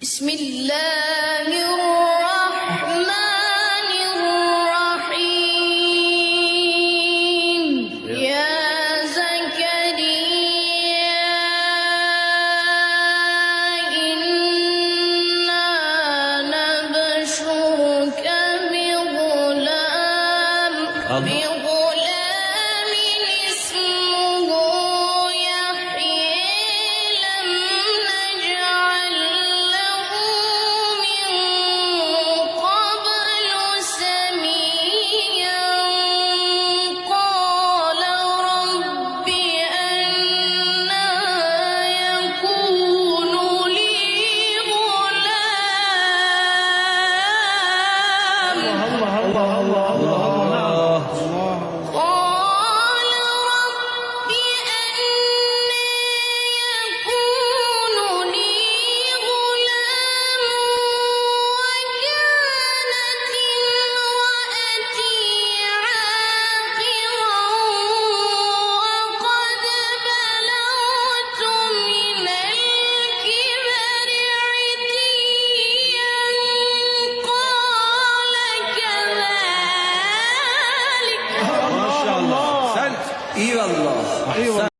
بسم الله الرحمن الرحيم يا زكريا إنا نبشرك بغلام اسمه يحيى لم نجعل له من قبل سميا قال رب أنى يكون لي غلام قال رب أنى يكون لي غلام وكانت امرأتي عاقرا وقد بلغت من الكبر عتيا قال كذلك ما شاء الله. Sen iyi Allah.